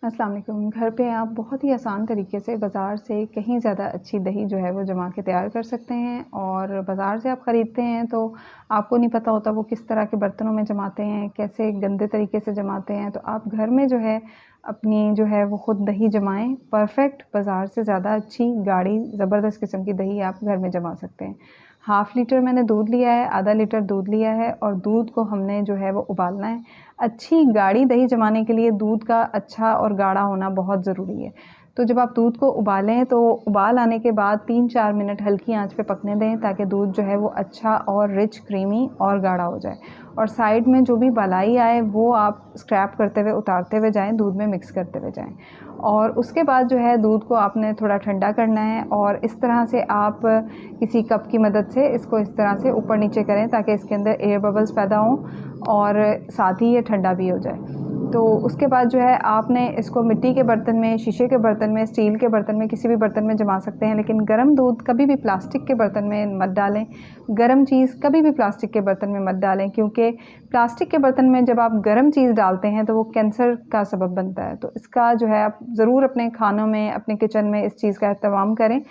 अस्सलाम वालेकुम। घर पे आप बहुत ही आसान तरीके से बाज़ार से कहीं ज़्यादा अच्छी दही जो है वो जमा के तैयार कर सकते हैं। और बाज़ार से आप ख़रीदते हैं तो आपको नहीं पता होता वो किस तरह के बर्तनों में जमाते हैं, कैसे गंदे तरीके से जमाते हैं। तो आप घर में जो है अपनी जो है वो ख़ुद दही जमाएँ। परफ़ेक्ट बाज़ार से ज़्यादा अच्छी गाढ़ी ज़बरदस्त किस्म की दही आप घर में जमा सकते हैं। हाफ़ लीटर मैंने दूध लिया है, आधा लीटर दूध लिया है और दूध को हमने जो है वो उबालना है। अच्छी गाढ़ी दही जमाने के लिए दूध का अच्छा और गाढ़ा होना बहुत ज़रूरी है। तो जब आप दूध को उबालें तो उबाल आने के बाद 3-4 मिनट हल्की आंच पे पकने दें ताकि दूध जो है वो अच्छा और रिच, क्रीमी और गाढ़ा हो जाए। और साइड में जो भी मलाई आए वो आप स्क्रैप करते हुए उतारते हुए जाएँ, दूध में मिक्स करते हुए जाएँ। और उसके बाद जो है दूध को आपने थोड़ा ठंडा करना है और इस तरह से आप किसी कप की मदद से इसको इस तरह से ऊपर नीचे करें ताकि इसके अंदर एयर बबल्स पैदा हों और साथ ही ये ठंडा भी हो जाए। तो उसके बाद जो है आपने इसको मिट्टी के बर्तन में, शीशे के बर्तन में, स्टील के बर्तन में, किसी भी बर्तन में जमा सकते हैं। लेकिन गर्म दूध कभी भी प्लास्टिक के बर्तन में मत डालें। गर्म चीज़ कभी भी प्लास्टिक के बर्तन में मत डालें, क्योंकि प्लास्टिक के बर्तन में जब आप गर्म चीज़ डालते हैं तो वो कैंसर का सबब बनता है। तो इसका जो है आप ज़रूर अपने खानों में, अपने किचन में इस चीज़ का एहतमाम करें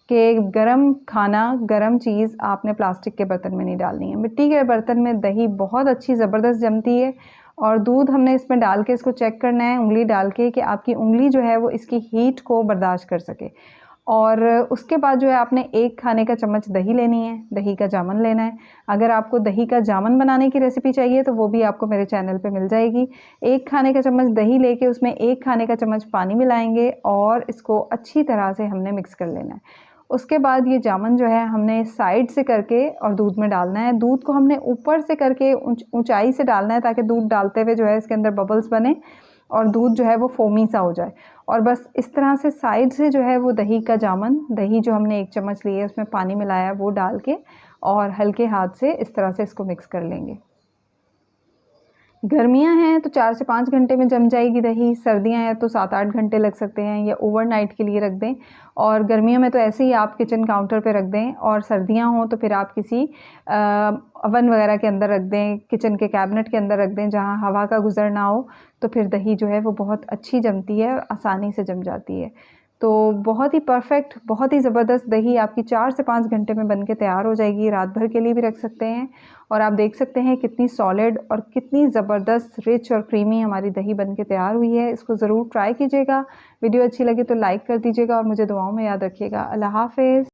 कि गरम खाना, गरम चीज़ आपने प्लास्टिक के बर्तन में नहीं डालनी है। मिट्टी के बर्तन में दही बहुत अच्छी ज़बरदस्त जमती है। और दूध हमने इसमें डाल के इसको चेक करना है उंगली डाल के कि आपकी उंगली जो है वो इसकी हीट को बर्दाश्त कर सके। और उसके बाद जो है आपने 1 खाने का चम्मच दही लेनी है, दही का जामन लेना है। अगर आपको दही का जामन बनाने की रेसिपी चाहिए तो वो भी आपको मेरे चैनल पे मिल जाएगी। 1 खाने का चम्मच दही लेके उसमें 1 खाने का चम्मच पानी मिलाएंगे और इसको अच्छी तरह से हमने मिक्स कर लेना है। उसके बाद ये जामन जो है हमने साइड से करके और दूध में डालना है। दूध को हमने ऊपर से करके ऊंचाई से डालना है ताकि दूध डालते हुए जो है इसके अंदर बबल्स बने और दूध जो है वो फोमी सा हो जाए। और बस इस तरह से साइड से जो है वो दही का जामन, दही जो हमने 1 चम्मच ली है उसमें पानी मिलाया वो डाल के और हल्के हाथ से इस तरह से इसको मिक्स कर लेंगे। गर्मियाँ हैं तो 4 से 5 घंटे में जम जाएगी दही, सर्दियाँ हैं तो 7-8 घंटे लग सकते हैं या ओवरनाइट के लिए रख दें। और गर्मियों में तो ऐसे ही आप किचन काउंटर पे रख दें और सर्दियाँ हों तो फिर आप किसी ओवन वगैरह के अंदर रख दें, किचन के कैबिनेट के अंदर रख दें जहाँ हवा का गुज़र ना हो। तो फिर दही जो है वो बहुत अच्छी जमती है और आसानी से जम जाती है। तो बहुत ही परफ़ेक्ट, बहुत ही ज़बरदस्त दही आपकी 4 से 5 घंटे में बन के तैयार हो जाएगी। रात भर के लिए भी रख सकते हैं। और आप देख सकते हैं कितनी सॉलिड और कितनी ज़बरदस्त रिच और क्रीमी हमारी दही बन के तैयार हुई है। इसको ज़रूर ट्राई कीजिएगा। वीडियो अच्छी लगी तो लाइक कर दीजिएगा और मुझे दुआओं में याद रखिएगा। अल्लाह हाफ़िज़।